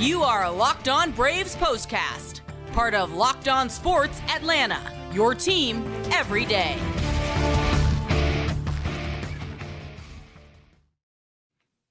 You are Locked On Braves POSTCAST, part of Locked On Sports Atlanta, your team every day.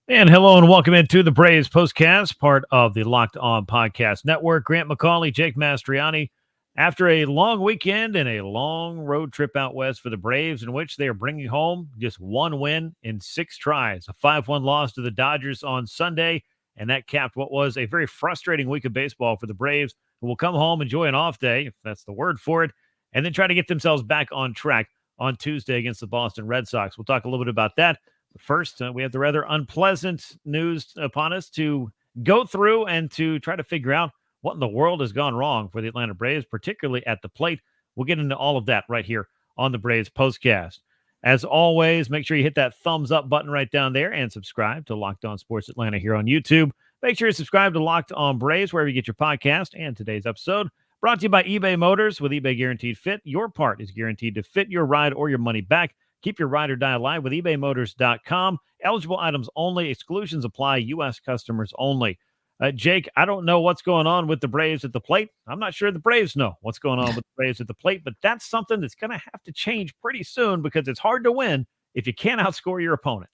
And hello and welcome into the Braves POSTCAST, part of the Locked On Podcast Network. Grant McAuley, Jake Mastroianni. After a long weekend and a long road trip out west for the Braves, in which they are bringing home just one win in 6 tries, a 5-1 loss to the Dodgers on Sunday, and that capped what was a very frustrating week of baseball for the Braves, who will come home, enjoy an off day, if that's the word for it, and then try to get themselves back on track on Tuesday against the Boston Red Sox. We'll talk a little bit about that. But first, we have the rather unpleasant news upon us to go through and to try to figure out what in the world has gone wrong for the Atlanta Braves, particularly at the plate. We'll get into all of that right here on the Braves POSTCAST. As always, make sure you hit that thumbs up button right down there and subscribe to Locked On Sports Atlanta here on YouTube. Make sure you subscribe to Locked On Braves wherever you get your podcast. And today's episode brought to you by eBay Motors. With eBay Guaranteed Fit, your part is guaranteed to fit your ride or your money back. Keep your ride or die alive with ebaymotors.com. Eligible items only. Exclusions apply. U.S. customers only. Jake, I don't know what's going on with the Braves at the plate. I'm not sure the Braves know what's going on with the Braves at the plate, but that's something that's going to have to change pretty soon because it's hard to win if you can't outscore your opponent.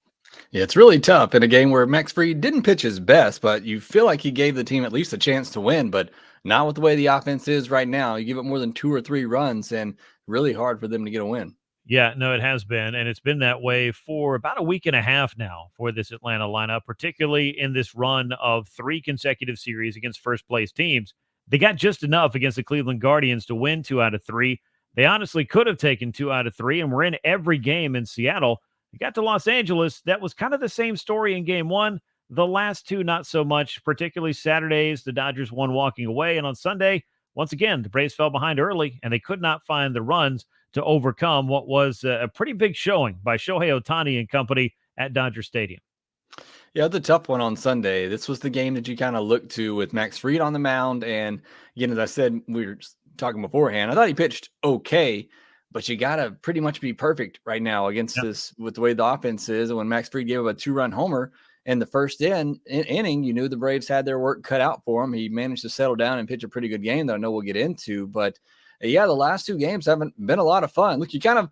Yeah, it's really tough in a game where Max Fried didn't pitch his best, but you feel like he gave the team at least a chance to win, but not with the way the offense is right now. You give it more than 2 or 3 runs and really hard for them to get a win. Yeah, no, it has been, and it's been that way for about a week and a half now for this Atlanta lineup, particularly in this run of 3 consecutive series against first-place teams. They got just enough against the Cleveland Guardians to win 2 out of 3. They honestly could have taken 2 out of 3, and we're in every game in Seattle. They got to Los Angeles. That was kind of the same story in Game 1. The last 2, not so much, particularly Saturdays. The Dodgers won walking away, and on Sunday, once again, the Braves fell behind early, and they could not find the runs to overcome what was a pretty big showing by Shohei Ohtani and company at Dodger Stadium. Yeah, it's a tough one on Sunday. This was the game that you kind of looked to with Max Fried on the mound. And again, as I said, we were talking beforehand, I thought he pitched okay, but you got to pretty much be perfect right now against this with the way the offense is. And when Max Fried gave up a 2-run homer in the first inning, you knew the Braves had their work cut out for him. He managed to settle down and pitch a pretty good game that I know we'll get into, but yeah, the last 2 games haven't been a lot of fun. Look, you kind of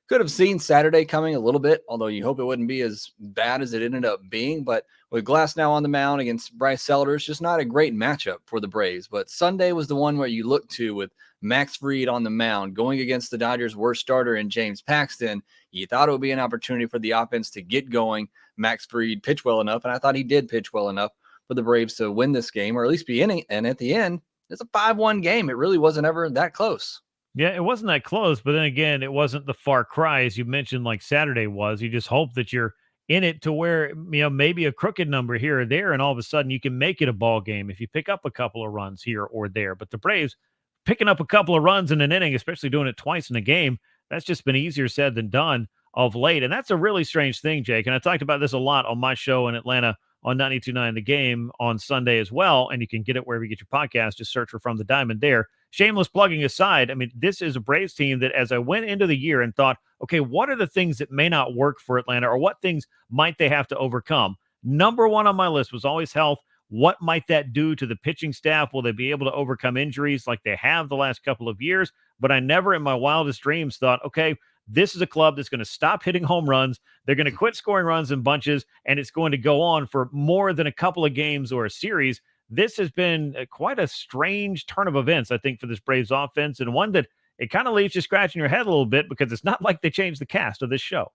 could have seen Saturday coming a little bit, although you hope it wouldn't be as bad as it ended up being. But with Glass now on the mound against Bryce Elder, it's just not a great matchup for the Braves. But Sunday was the one where you look to with Max Fried on the mound going against the Dodgers' worst starter in James Paxton. You thought it would be an opportunity for the offense to get going. Max Fried pitched well enough, and I thought he did pitch well enough for the Braves to win this game, or at least be in it. And at the end, it's a 5-1 game. It really wasn't ever that close. Yeah, it wasn't that close, but then again, it wasn't the far cry, as you mentioned, like Saturday was. You just hope that you're in it to where, maybe a crooked number here or there, and all of a sudden you can make it a ball game if you pick up a couple of runs here or there. But the Braves picking up a couple of runs in an inning, especially doing it twice in a game, that's just been easier said than done of late. And that's a really strange thing, Jake. And I talked about this a lot on my show in Atlanta on 92.9 The Game on Sunday as well, and you can get it wherever you get your podcast. Just search for From the Diamond there. Shameless plugging aside, I mean, this is a Braves team that as I went into the year and thought, okay, what are the things that may not work for Atlanta, or what things might they have to overcome? Number 1 on my list was always health. What might that do to the pitching staff? Will they be able to overcome injuries like they have the last couple of years? But I never in my wildest dreams thought, okay, this is a club that's going to stop hitting home runs. They're going to quit scoring runs in bunches, and it's going to go on for more than a couple of games or a series. This has been quite a strange turn of events, I think, for this Braves offense, and one that it kind of leaves you scratching your head a little bit because it's not like they changed the cast of this show.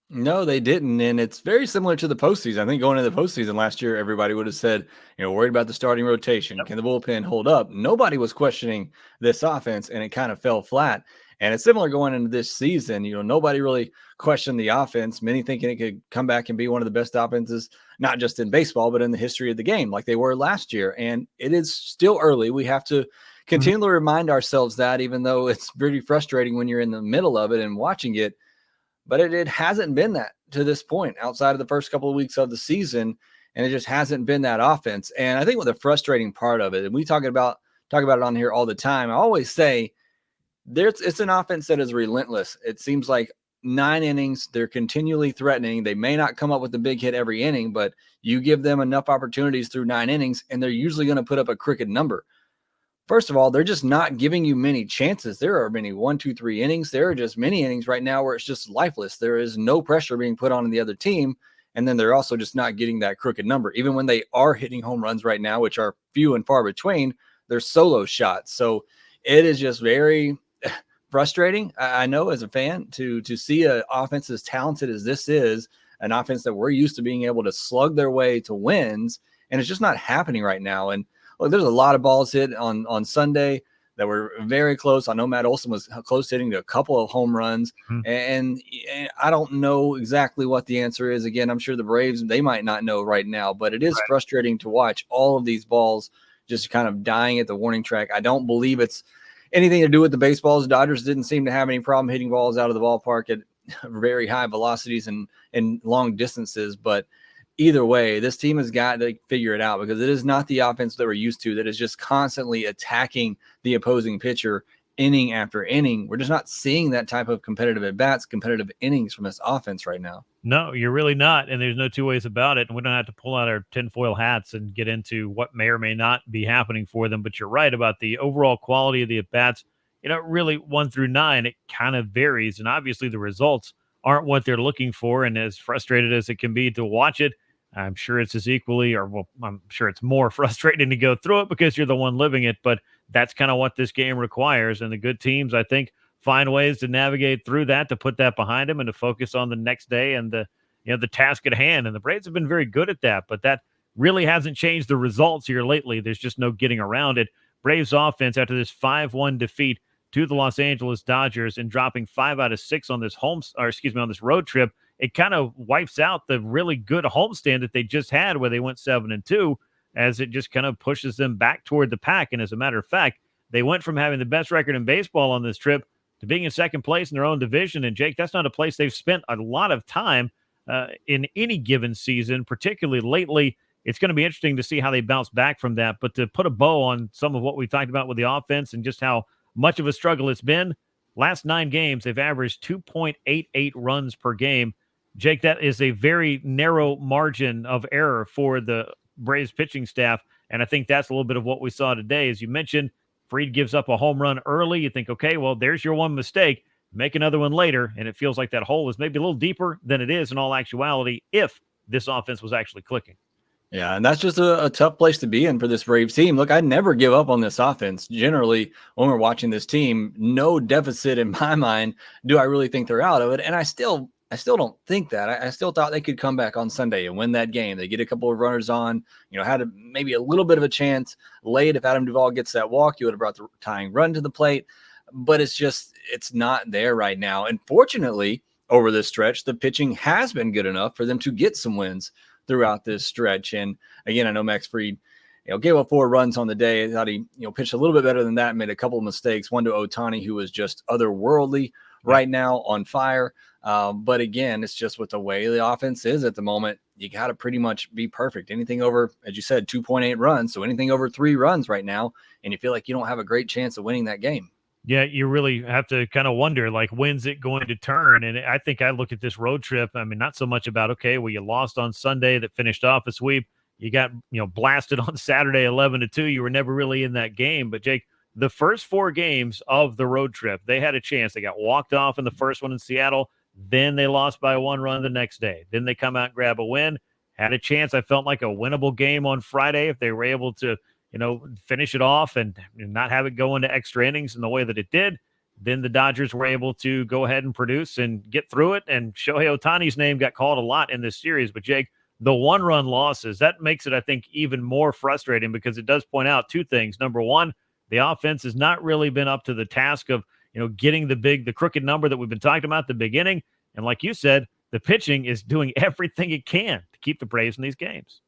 No, they didn't, and it's very similar to the postseason. I think going into the postseason last year, everybody would have said, worried about the starting rotation. Yep. Can the bullpen hold up? Nobody was questioning this offense, and it kind of fell flat. And it's similar going into this season. Nobody really questioned the offense, many thinking it could come back and be one of the best offenses, not just in baseball, but in the history of the game, like they were last year. And it is still early. We have to continually remind ourselves that, even though it's pretty frustrating when you're in the middle of it and watching it. But it hasn't been that to this point outside of the first couple of weeks of the season. And it just hasn't been that offense. And I think what the frustrating part of it, and we talk about it on here all the time, I always say, it's an offense that is relentless. It seems like 9 innings. They're continually threatening. They may not come up with the big hit every inning, but you give them enough opportunities through 9 innings, and they're usually going to put up a crooked number. First of all, they're just not giving you many chances. There are many 1, 2, 3 innings. There are just many innings right now where it's just lifeless. There is no pressure being put on the other team. And then they're also just not getting that crooked number. Even when they are hitting home runs right now, which are few and far between, they're solo shots. So it is just very frustrating, I know, as a fan, to see an offense as talented as this is, an offense that we're used to being able to slug their way to wins. And it's just not happening right now. And look, there's a lot of balls hit on Sunday that were very close. I know Matt Olson was close hitting to a couple of home runs, and I don't know exactly what the answer is. Again, I'm sure the Braves, they might not know right now, but it is frustrating to watch all of these balls just kind of dying at the warning track. I don't believe it's anything to do with the baseballs. Dodgers didn't seem to have any problem hitting balls out of the ballpark at very high velocities and long distances, but either way, this team has got to figure it out, because it is not the offense that we're used to that is just constantly attacking the opposing pitcher inning after inning. We're just not seeing that type of competitive at-bats, competitive innings from this offense right now. No, you're really not, and there's no two ways about it. And we don't have to pull out our tinfoil hats and get into what may or may not be happening for them, but you're right about the overall quality of the at-bats. Really 1 through 9, it kind of varies, and obviously the results aren't what they're looking for, and as frustrated as it can be to watch it, I'm sure it's as equally, I'm sure it's more frustrating to go through it because you're the one living it, but that's kind of what this game requires. And the good teams, I think, find ways to navigate through that, to put that behind them and to focus on the next day and the task at hand. And the Braves have been very good at that, but that really hasn't changed the results here lately. There's just no getting around it. Braves offense, after this 5-1 defeat to the Los Angeles Dodgers and dropping 5 out of 6 on this on this road trip, it kind of wipes out the really good homestand that they just had where they went 7-2, as it just kind of pushes them back toward the pack. And as a matter of fact, they went from having the best record in baseball on this trip to being in second place in their own division. And Jake, that's not a place they've spent a lot of time in any given season, particularly lately. It's going to be interesting to see how they bounce back from that. But to put a bow on some of what we talked about with the offense and just how much of a struggle it's been, last 9 games, they've averaged 2.88 runs per game. Jake, that is a very narrow margin of error for the Braves pitching staff, and I think that's a little bit of what we saw today. As you mentioned, Fried gives up a home run early. You think, okay, well, there's your one mistake. Make another one later, and it feels like that hole is maybe a little deeper than it is in all actuality if this offense was actually clicking. Yeah, and that's just a tough place to be in for this Braves team. Look, I never give up on this offense. Generally, when we're watching this team, no deficit in my mind do I really think they're out of it, and I still don't think that. I still thought they could come back on Sunday and win that game. They get a couple of runners on, had maybe a little bit of a chance late. If Adam Duvall gets that walk, you would have brought the tying run to the plate. But it's not there right now. And fortunately, over this stretch, the pitching has been good enough for them to get some wins throughout this stretch. And again, I know Max Fried, gave up 4 runs on the day. I thought he, pitched a little bit better than that, made a couple of mistakes. One to Ohtani, who was just otherworldly right now, on fire. But again, it's just with the way the offense is at the moment, you got to pretty much be perfect. Anything over, as you said, 2.8 runs. So anything over 3 runs right now, and you feel like you don't have a great chance of winning that game. Yeah, you really have to kind of wonder, like, when's it going to turn? And I think I look at this road trip, I mean, not so much about, okay, well, you lost on Sunday that finished off a sweep. You got, blasted on Saturday 11-2. You were never really in that game. But, Jake, the first 4 games of the road trip, they had a chance. They got walked off in the first one in Seattle. Then they lost by 1 run the next day. Then they come out and grab a win. Had a chance. I felt like a winnable game on Friday if they were able to, finish it off and not have it go into extra innings in the way that it did. Then the Dodgers were able to go ahead and produce and get through it. And Shohei Ohtani's name got called a lot in this series. But, Jake, the 1-run losses, that makes it, I think, even more frustrating because it does point out 2 things. Number one, the offense has not really been up to the task of, getting the crooked number that we've been talking about at the beginning. And like you said, the pitching is doing everything it can to keep the Braves in these games.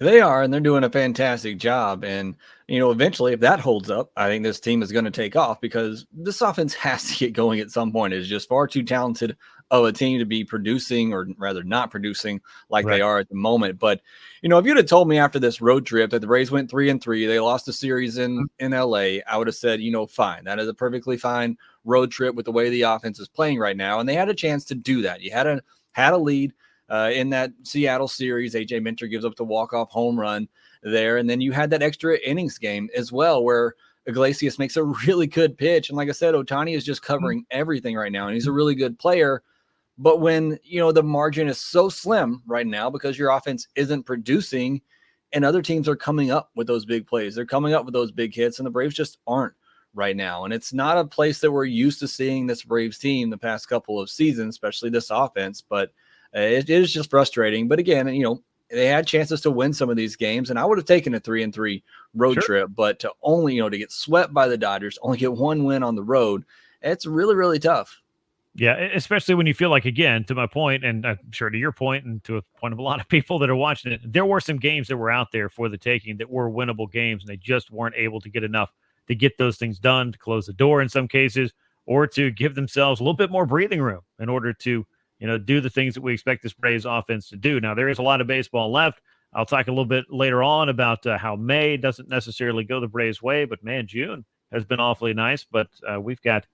They are, and they're doing a fantastic job. And, eventually, if that holds up, I think this team is going to take off because this offense has to get going at some point. It's just far too talented of a team to be producing, or rather not producing like they are at the moment. But, if you'd have told me after this road trip that the Braves went 3-3, they lost the series in LA, I would have said, fine. That is a perfectly fine road trip with the way the offense is playing right now, and they had a chance to do that. You had a lead in that Seattle series. AJ Minter gives up the walk-off home run there, and then you had that extra innings game as well where Iglesias makes a really good pitch, and like I said, Ohtani is just covering everything right now, and he's a really good player. But when, the margin is so slim right now because your offense isn't producing and other teams are coming up with those big plays, they're coming up with those big hits, and the Braves just aren't right now. And it's not a place that we're used to seeing this Braves team the past couple of seasons, especially this offense. But it is just frustrating. But again, they had chances to win some of these games, and I would have taken a 3-3 road trip. But to only, to get swept by the Dodgers, only get one win on the road, it's really, really tough. Yeah, especially when you feel like, again, to my point, and I'm sure to your point, and to a point of a lot of people that are watching it, there were some games that were out there for the taking that were winnable games, and they just weren't able to get enough to get those things done, to close the door in some cases, or to give themselves a little bit more breathing room in order to, do the things that we expect this Braves offense to do. Now, there is a lot of baseball left. I'll talk a little bit later on about how May doesn't necessarily go the Braves' way, but man, June has been awfully nice. But we've got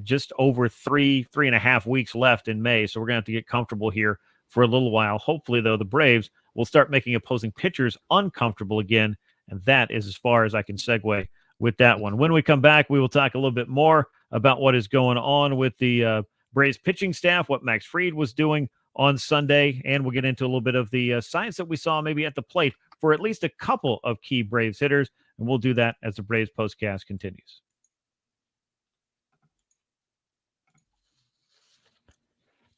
just over 3.5 weeks left in May. So we're going to have to get comfortable here for a little while. Hopefully, though, the Braves will start making opposing pitchers uncomfortable again. And that is as far as I can segue with that one. When we come back, we will talk a little bit more about what is going on with the Braves pitching staff, what Max Fried was doing on Sunday, and we'll get into a little bit of the signs that we saw maybe at the plate for at least a couple of key Braves hitters. And we'll do that as the Braves postcast continues.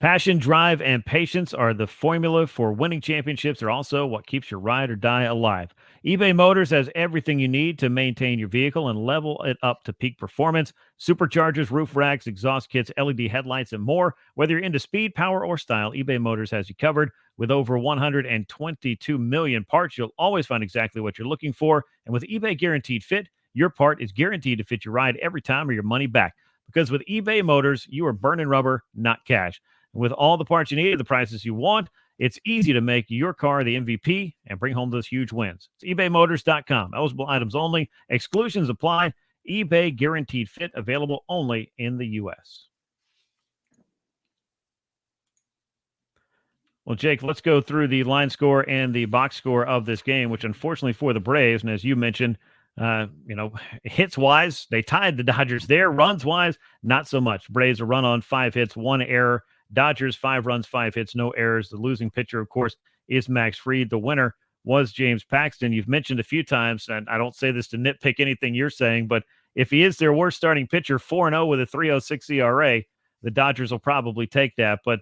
Passion, drive, and patience are the formula for winning championships. They're also what keeps your ride or die alive. eBay Motors has everything you need to maintain your vehicle and level it up to peak performance. Superchargers, roof racks, exhaust kits, LED headlights, and more. Whether you're into speed, power, or style, eBay Motors has you covered. With over 122 million parts, you'll always find exactly what you're looking for. And with eBay Guaranteed Fit, your part is guaranteed to fit your ride every time or your money back. Because with eBay Motors, you are burning rubber, not cash. With all the parts you need at the prices you want, it's easy to make your car the MVP and bring home those huge wins. It's ebaymotors.com. Eligible items only. Exclusions apply. eBay Guaranteed Fit, available only in the U.S. Well, Jake, let's go through the line score and the box score of this game, which unfortunately for the Braves, and as you mentioned, hits-wise, they tied the Dodgers there. Runs-wise, not so much. Braves a run on 5 hits, 1 error. Dodgers 5 runs, 5 hits, no errors. The losing pitcher, of course, is Max Fried. The winner was James Paxton. You've mentioned a few times, and I don't say this to nitpick anything you're saying, but if he is their worst starting pitcher, 4-0 with a 3.06 ERA, the Dodgers will probably take that. But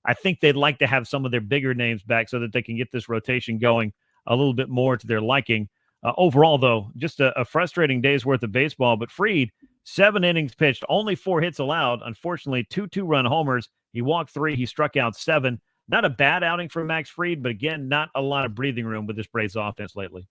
I think they'd like to have some of their bigger names back so that they can get this rotation going a little bit more to their liking. Overall, though, just a frustrating day's worth of baseball. But Fried, 7 innings pitched, only 4 hits allowed. Unfortunately, 2 2-run homers. He walked 3. He struck out 7. Not a bad outing for Max Fried, but again, not a lot of breathing room with this Braves offense lately.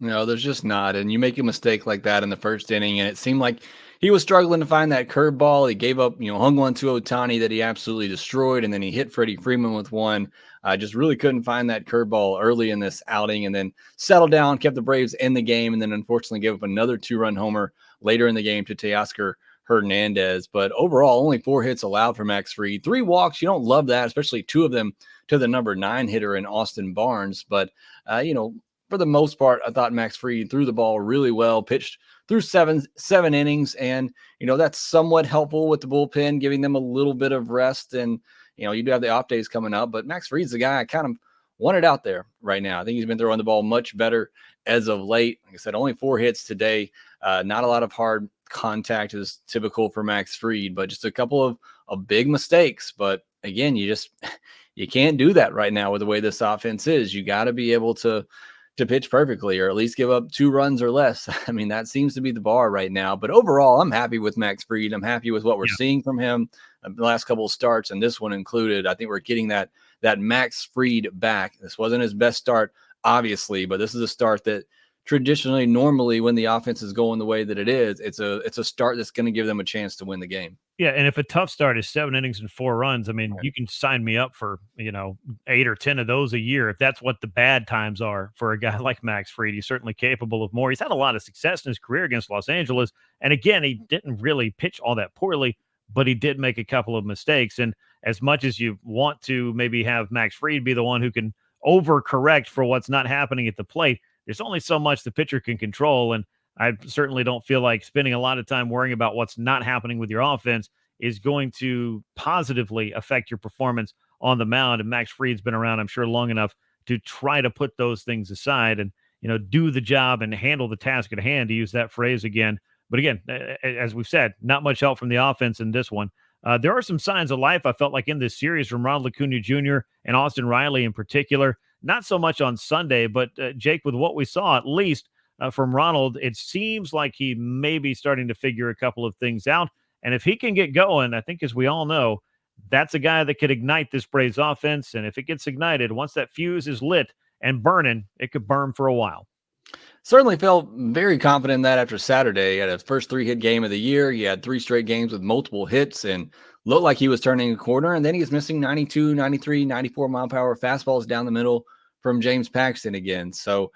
No, there's just not. And you make a mistake like that in the first inning, and it seemed like he was struggling to find that curveball. He gave up, hung one to Ohtani that he absolutely destroyed, and then he hit Freddie Freeman with one. Just really couldn't find that curveball early in this outing, and then settled down, kept the Braves in the game, and then unfortunately gave up another 2-run homer later in the game to Teoscar Hernandez. But overall, only 4 hits allowed for Max Fried. 3 walks, you don't love that, especially 2 of them to the number 9 hitter in Austin Barnes. But, for the most part, I thought Max Fried threw the ball really well, pitched through seven innings. And, that's somewhat helpful with the bullpen, giving them a little bit of rest. And, you do have the off days coming up, but Max Fried's the guy I kind of wanted out there right now. I think he's been throwing the ball much better as of late. Like I said, only 4 hits today. Not a lot of hard contact is typical for Max Fried, but just a couple of big mistakes. But again, you can't do that right now with the way this offense is. You got to be able to pitch perfectly, or at least give up 2 runs or less. I mean, that seems to be the bar right now. But overall, I'm happy with Max Fried. I'm happy with what we're seeing from him the last couple of starts, and this one included. I think we're getting that Max Fried back. This wasn't his best start, obviously, but this is a start that traditionally, normally when the offense is going the way that it is, it's a start that's going to give them a chance to win the game. Yeah, and if a tough start is 7 innings and 4 runs, I mean, Right. you can sign me up for, 8 or 10 of those a year if that's what the bad times are for a guy like Max Fried. He's certainly capable of more. He's had a lot of success in his career against Los Angeles, and again, he didn't really pitch all that poorly, but he did make a couple of mistakes, and as much as you want to maybe have Max Fried be the one who can overcorrect for what's not happening at the plate, there's only so much the pitcher can control, and I certainly don't feel like spending a lot of time worrying about what's not happening with your offense is going to positively affect your performance on the mound. And Max Fried's been around, I'm sure, long enough to try to put those things aside and, do the job and handle the task at hand, to use that phrase again. But again, as we've said, not much help from the offense in this one. There are some signs of life, I felt like, in this series from Ronald Acuna Jr. and Austin Riley in particular. Not so much on Sunday, but Jake, with what we saw, at least from Ronald, it seems like he may be starting to figure a couple of things out. And if he can get going, I think, as we all know, that's a guy that could ignite this Braves offense. And if it gets ignited, once that fuse is lit and burning, it could burn for a while. Certainly felt very confident in that after Saturday. He had his first 3-hit game of the year. He had 3 straight games with multiple hits and looked like he was turning a corner. And then he was missing 92, 93, 94 mile per hour fastballs down the middle from James Paxton again. So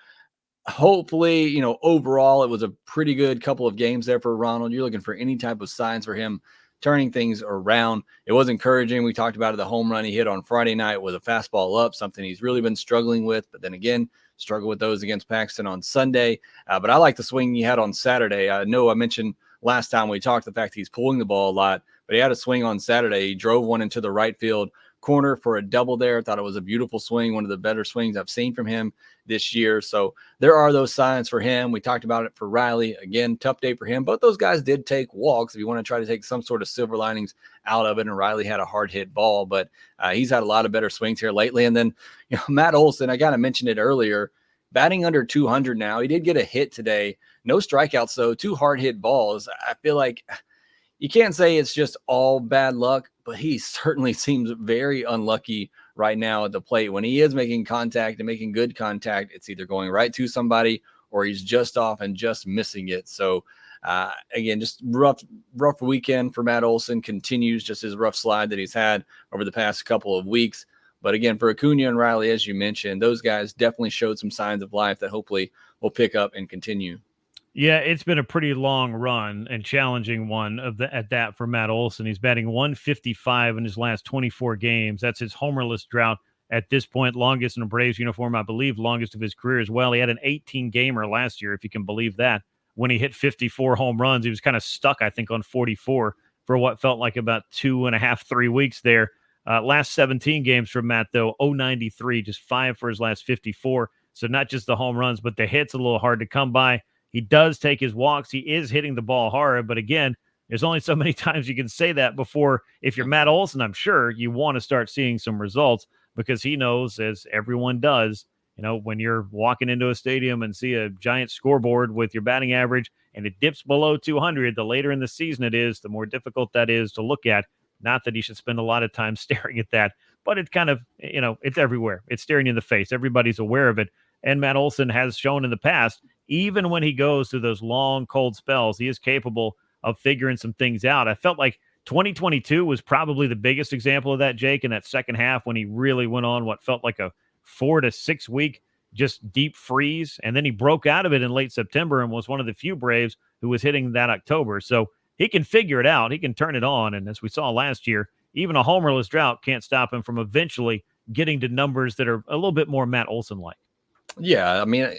hopefully, overall, it was a pretty good couple of games there for Ronald. You're looking for any type of signs for him turning things around. It was encouraging. We talked about it, the home run he hit on Friday night with a fastball up, something he's really been struggling with. But then again, struggled with those against Paxton on Sunday. But I like the swing he had on Saturday. I know I mentioned last time we talked the fact he's pulling the ball a lot, but he had a swing on Saturday. He drove one into the right field corner for a double there. Thought it was a beautiful swing, one of the better swings I've seen from him this year. So there are those signs for him. We talked about it for Riley. Again, tough day for him. Both those guys did take walks if you want to try to take some sort of silver linings out of it. And Riley had a hard hit ball, but he's had a lot of better swings here lately. And then Matt Olson, I kind of mentioned it earlier, batting under 200 now. He did get a hit today. No strikeouts, though. 2 hard hit balls. I feel like you can't say it's just all bad luck, but he certainly seems very unlucky right now at the plate. When he is making contact and making good contact, it's either going right to somebody or he's just off and just missing it. So again, just rough weekend for Matt Olson. Continues just his rough slide that he's had over the past couple of weeks. But again, for Acuna and Riley, as you mentioned, those guys definitely showed some signs of life that hopefully will pick up and continue. Yeah, it's been a pretty long run and challenging one at that for Matt Olson. He's batting 155 in his last 24 games. That's his homerless drought at this point, longest in a Braves uniform, I believe, longest of his career as well. He had an 18-gamer last year, if you can believe that, when he hit 54 home runs. He was kind of stuck, I think, on 44 for what felt like about 2.5, 3 weeks there. Last 17 games from Matt, though, 093, just 5 for his last 54. So not just the home runs, but the hits a little hard to come by. He does take his walks. He is hitting the ball hard. But again, there's only so many times you can say that before, if you're Matt Olson, I'm sure you want to start seeing some results, because he knows, as everyone does, when you're walking into a stadium and see a giant scoreboard with your batting average and it dips below 200, the later in the season it is, the more difficult that is to look at. Not that he should spend a lot of time staring at that, but it kind of, it's everywhere. It's staring you in the face. Everybody's aware of it. And Matt Olson has shown in the past, even when he goes through those long, cold spells, he is capable of figuring some things out. I felt like 2022 was probably the biggest example of that, Jake, in that second half when he really went on what felt like a 4 to 6 week just deep freeze. And then he broke out of it in late September and was one of the few Braves who was hitting that October. So he can figure it out. He can turn it on. And as we saw last year, even a homerless drought can't stop him from eventually getting to numbers that are a little bit more Matt Olson-like. Yeah, I mean,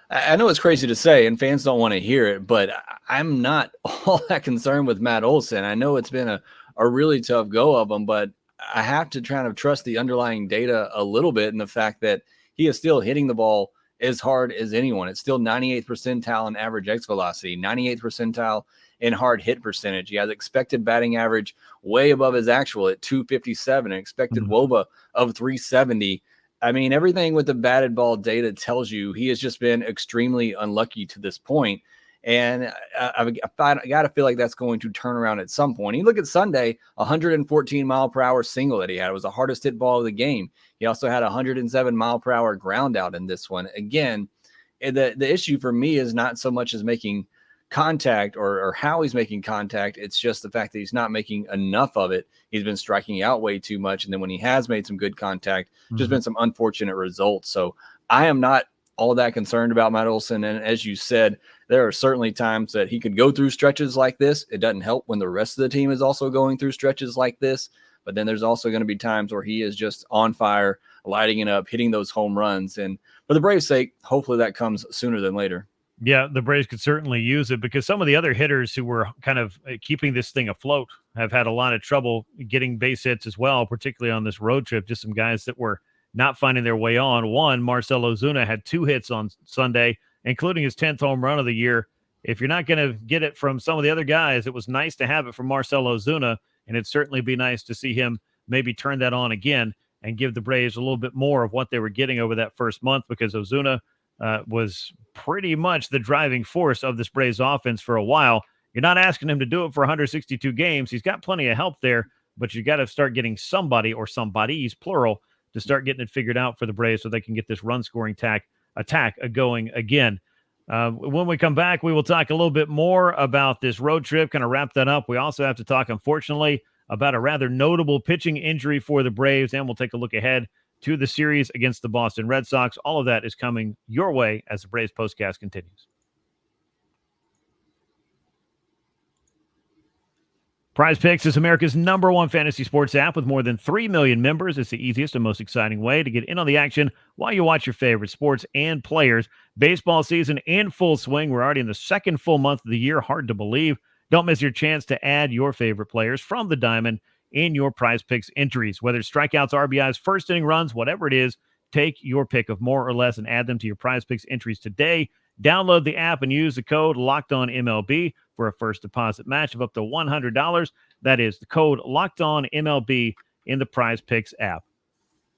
I know it's crazy to say, and fans don't want to hear it, but I'm not all that concerned with Matt Olson. I know it's been a really tough go of him, but I have to try to trust the underlying data a little bit, and the fact that he is still hitting the ball as hard as anyone. It's still 98th percentile in average X velocity, 98th percentile in hard hit percentage. He has expected batting average way above his actual at 257, and expected WOBA of 370. I mean, everything with the batted ball data tells you he has just been extremely unlucky to this point. And I got to feel like that's going to turn around at some point. You look at Sunday, 114 mile per hour single that he had. It was the hardest hit ball of the game. He also had 107 mile per hour ground out in this one. Again, the issue for me is not so much as making contact or how he's making contact. It's just the fact that he's not making enough of it. He's been striking out way too much. And then when he has made some good contact, just been some unfortunate results. So I am not all that concerned about Matt Olson. And as you said, there are certainly times that he could go through stretches like this. It doesn't help when the rest of the team is also going through stretches like this. But then there's also going to be times where he is just on fire, lighting it up, hitting those home runs. And for the Braves' sake, hopefully that comes sooner than later. Yeah, the Braves could certainly use it because some of the other hitters who were kind of keeping this thing afloat have had a lot of trouble getting base hits as well, particularly on this road trip. Just some guys that were not finding their way on. One, Marcell Ozuna had 2 hits on Sunday, including his 10th home run of the year. If you're not going to get it from some of the other guys, it was nice to have it from Marcell Ozuna, and it'd certainly be nice to see him maybe turn that on again and give the Braves a little bit more of what they were getting over that first month, because Ozuna was pretty much the driving force of this Braves offense for a while. You're not asking him to do it for 162 games. He's got plenty of help there, but you got to start getting somebody, or somebodies, plural, to start getting it figured out for the Braves so they can get this run-scoring attack going again. When we come back, we will talk a little bit more about this road trip, kind of wrap that up. We also have to talk, unfortunately, about a rather notable pitching injury for the Braves, and we'll take a look ahead to the series against the Boston Red Sox. All of that is coming your way as the Braves Postcast continues. Prize Picks is America's #1 fantasy sports app with more than 3 million members. It's the easiest and most exciting way to get in on the action while you watch your favorite sports and players. Baseball season in full swing. We're already in the second full month of the year. Hard to believe. Don't miss your chance to add your favorite players from the diamond in your Prize Picks entries. Whether it's strikeouts, RBIs, first inning runs, whatever it is, take your pick of more or less and add them to your Prize Picks entries today. Download the app and use the code LOCKEDONMLB for a first deposit match of up to $100. That is the code LOCKEDONMLB in the Prize Picks app.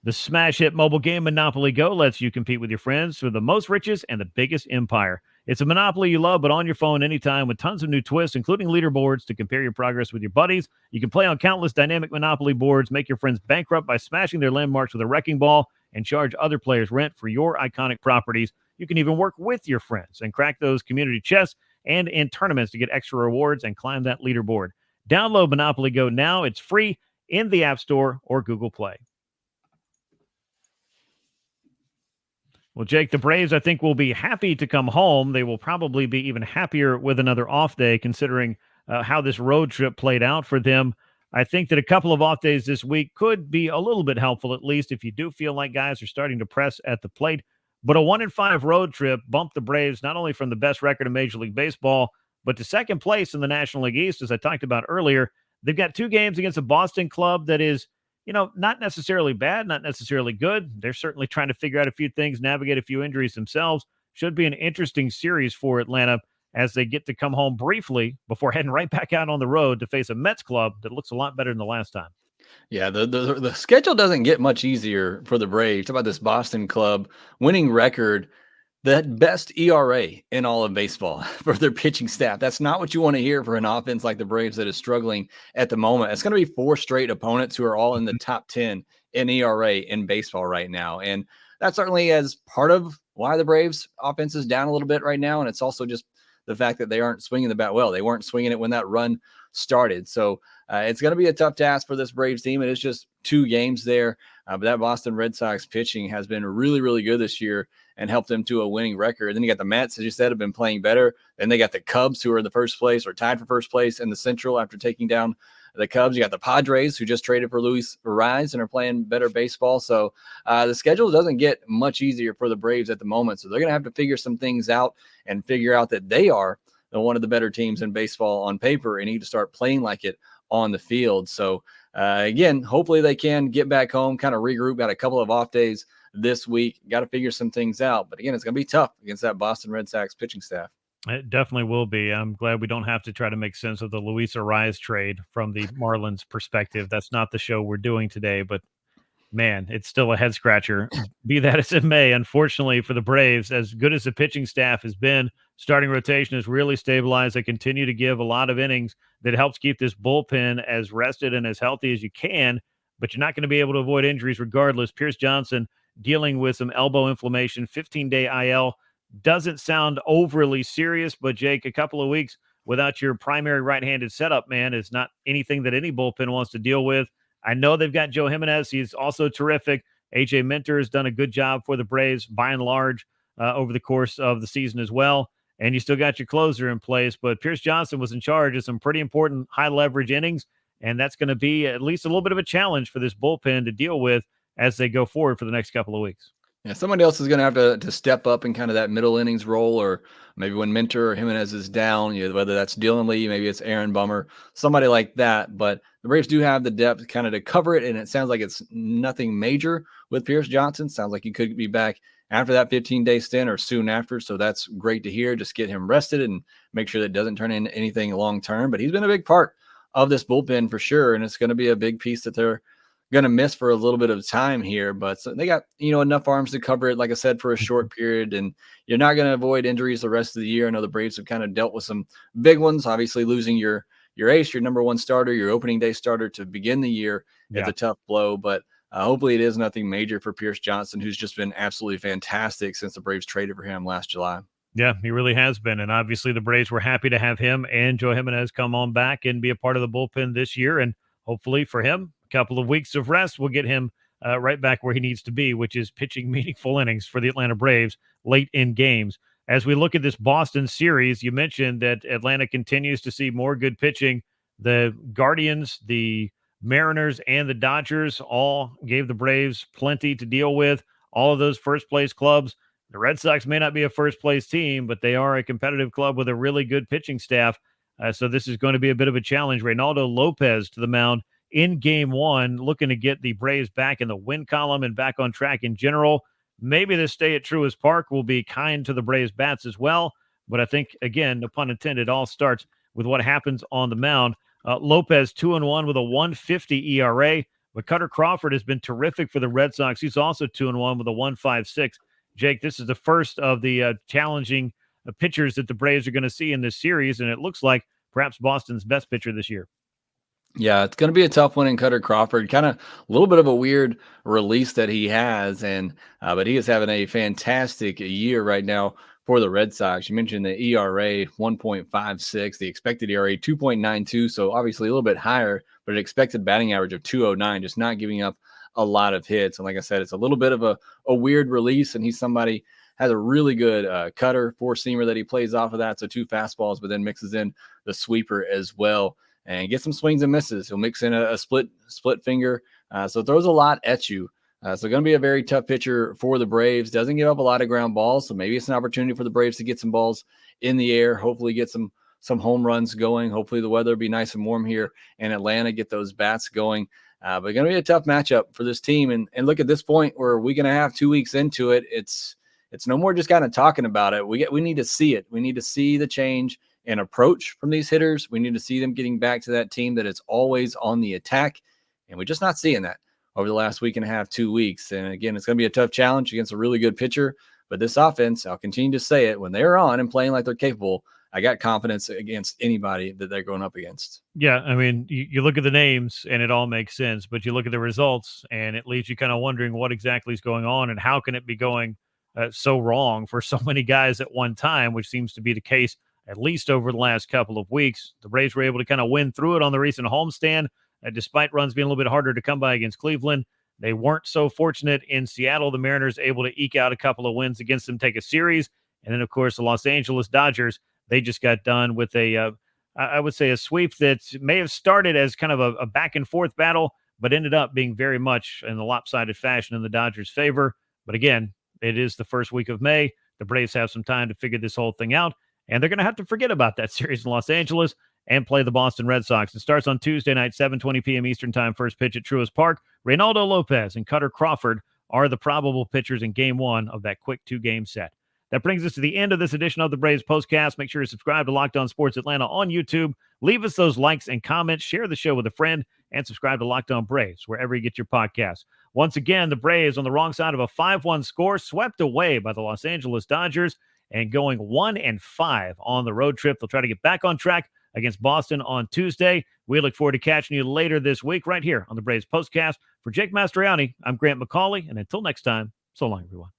The smash hit mobile game Monopoly Go lets you compete with your friends for the most riches and the biggest empire. It's a Monopoly you love, but on your phone anytime, with tons of new twists, including leaderboards to compare your progress with your buddies. You can play on countless dynamic Monopoly boards, make your friends bankrupt by smashing their landmarks with a wrecking ball, and charge other players rent for your iconic properties. You can even work with your friends and crack those community chests and in tournaments to get extra rewards and climb that leaderboard. Download Monopoly Go now. It's free in the App Store or Google Play. Well, Jake, the Braves, I think, will be happy to come home. They will probably be even happier with another off day, considering how this road trip played out for them. I think that a couple of off days this week could be a little bit helpful, at least if you do feel like guys are starting to press at the plate. But a 1-5 road trip bumped the Braves not only from the best record in Major League Baseball, but to second place in the National League East, as I talked about earlier. They've got 2 games against a Boston club that is, not necessarily bad, not necessarily good. They're certainly trying to figure out a few things, navigate a few injuries themselves. Should be an interesting series for Atlanta as they get to come home briefly before heading right back out on the road to face a Mets club that looks a lot better than the last time. Yeah, the schedule doesn't get much easier for the Braves. Talk about this Boston club winning record, the best ERA in all of baseball for their pitching staff. That's not what you want to hear for an offense like the Braves that is struggling at the moment. It's going to be 4 straight opponents who are all in the top 10 in ERA in baseball right now. And that certainly is part of why the Braves offense is down a little bit right now. And it's also just the fact that they aren't swinging the bat well. They weren't swinging it when that run started. So it's going to be a tough task for this Braves team. It is just 2 games there. But that Boston Red Sox pitching has been really, really good this year and helped them to a winning record. And then you got the Mets, as you said, have been playing better. Then they got the Cubs, who are in the first place or tied for first place in the Central after taking down the Cubs. You got the Padres, who just traded for Luis Ariz and are playing better baseball. So the schedule doesn't get much easier for the Braves at the moment. So they're going to have to figure some things out and figure out that they are one of the better teams in baseball on paper and need to start playing like it on the field. So again, hopefully they can get back home, kind of regroup, got a couple of off days this week, got to figure some things out. But again, it's going to be tough against that Boston Red Sox pitching staff. It definitely will be. I'm glad we don't have to try to make sense of the Luis Ariz trade from the Marlins perspective. That's not the show we're doing today, but man, it's still a head scratcher. Be that as it may, unfortunately for the Braves, as good as the pitching staff has been, starting rotation is really stabilized. They continue to give a lot of innings that helps keep this bullpen as rested and as healthy as you can, but you're not going to be able to avoid injuries regardless. Pierce Johnson dealing with some elbow inflammation, 15-day IL. doesn't sound overly serious, but Jake, a couple of weeks without your primary right-handed setup, man, is not anything that any bullpen wants to deal with. I know they've got Joe Jimenez. He's also terrific. AJ Minter has done a good job for the Braves by and large over the course of the season as well. And you still got your closer in place, but Pierce Johnson was in charge of some pretty important high leverage innings. And that's going to be at least a little bit of a challenge for this bullpen to deal with as they go forward for the next couple of weeks. Yeah, somebody else is going to have to step up in kind of that middle innings role, or maybe when Minter or Jimenez is down, whether that's Dylan Lee, maybe it's Aaron Bummer, somebody like that. But the Braves do have the depth kind of to cover it, and it sounds like it's nothing major with Pierce Johnson. Sounds like he could be back after that 15-day stint or soon after, so that's great to hear. Just get him rested and make sure that it doesn't turn into anything long-term. But he's been a big part of this bullpen for sure, and it's going to be a big piece that they're going to miss for a little bit of time here, but so they got, enough arms to cover it, like I said, for a short period, and you're not going to avoid injuries the rest of the year. I know the Braves have kind of dealt with some big ones, obviously losing your ace, your number one starter, your opening day starter to begin the year. It's a tough blow, but hopefully it is nothing major for Pierce Johnson, who's just been absolutely fantastic since the Braves traded for him last July. Yeah, he really has been. And obviously the Braves were happy to have him and Joe Jimenez come on back and be a part of the bullpen this year. And hopefully for him, a couple of weeks of rest will get him right back where he needs to be, which is pitching meaningful innings for the Atlanta Braves late in games. As we look at this Boston series, you mentioned that Atlanta continues to see more good pitching. The Guardians, the Mariners, and the Dodgers all gave the Braves plenty to deal with. All of those first-place clubs. The Red Sox may not be a first-place team, but they are a competitive club with a really good pitching staff. So this is going to be a bit of a challenge. Reynaldo Lopez to the mound in Game 1, looking to get the Braves back in the win column and back on track in general. Maybe this stay at Truist Park will be kind to the Braves bats as well. But I think, again, no pun intended, all starts with what happens on the mound. Lopez 2-1 with a 1.50 ERA. But Cutter Crawford has been terrific for the Red Sox. He's also 2-1 with a 1.56. Jake, this is the first of the challenging pitchers that the Braves are going to see in this series, and it looks like perhaps Boston's best pitcher this year. Yeah, it's going to be a tough one in Cutter Crawford. Kind of a little bit of a weird release that he has, and but he is having a fantastic year right now for the Red Sox. You mentioned the ERA 1.56, the expected ERA 2.92, so obviously a little bit higher, but an expected batting average of 209, just not giving up a lot of hits. And like I said, it's a little bit of a weird release, and he's somebody has a really good cutter, four-seamer that he plays off of that, so 2 fastballs, but then mixes in the sweeper as well and gets some swings and misses. He'll mix in a split finger, so throws a lot at you. So going to be a very tough pitcher for the Braves. Doesn't give up a lot of ground balls, so maybe it's an opportunity for the Braves to get some balls in the air, hopefully get some home runs going. Hopefully the weather will be nice and warm here in Atlanta, get those bats going. But going to be a tough matchup for this team. And look, at this point, we're a week and a half, 2 weeks into it. It's no more just kind of talking about it. We need to see it. We need to see the change in approach from these hitters. We need to see them getting back to that team that is always on the attack. And we're just not seeing that over the last week and a half, 2 weeks. And again, it's going to be a tough challenge against a really good pitcher. But this offense, I'll continue to say it, when they're on and playing like they're capable, I got confidence against anybody that they're going up against. Yeah, I mean, you look at the names and it all makes sense, but you look at the results and it leaves you kind of wondering what exactly is going on and how can it be going so wrong for so many guys at one time, which seems to be the case at least over the last couple of weeks. The Braves were able to kind of win through it on the recent homestand, despite runs being a little bit harder to come by against Cleveland. They weren't so fortunate in Seattle. The Mariners able to eke out a couple of wins against them, take a series. And then, of course, the Los Angeles Dodgers, they just got done with I would say, a sweep that may have started as kind of a back and forth battle, but ended up being very much in the lopsided fashion in the Dodgers' favor. But again, it is the first week of May. The Braves have some time to figure this whole thing out, and they're going to have to forget about that series in Los Angeles and play the Boston Red Sox. It starts on Tuesday night, 7:20 p.m. Eastern Time, first pitch at Truist Park. Reynaldo Lopez and Cutter Crawford are the probable pitchers in Game 1 of that quick 2-game set. That brings us to the end of this edition of the Braves Postcast. Make sure you subscribe to Locked On Sports Atlanta on YouTube. Leave us those likes and comments. Share the show with a friend. And subscribe to Locked On Braves wherever you get your podcasts. Once again, the Braves on the wrong side of a 5-1 score, swept away by the Los Angeles Dodgers, and going 1-5 on the road trip. They'll try to get back on track against Boston on Tuesday. We look forward to catching you later this week right here on the Braves Postcast. For Jake Mastroianni, I'm Grant McAuley. And until next time, so long, everyone.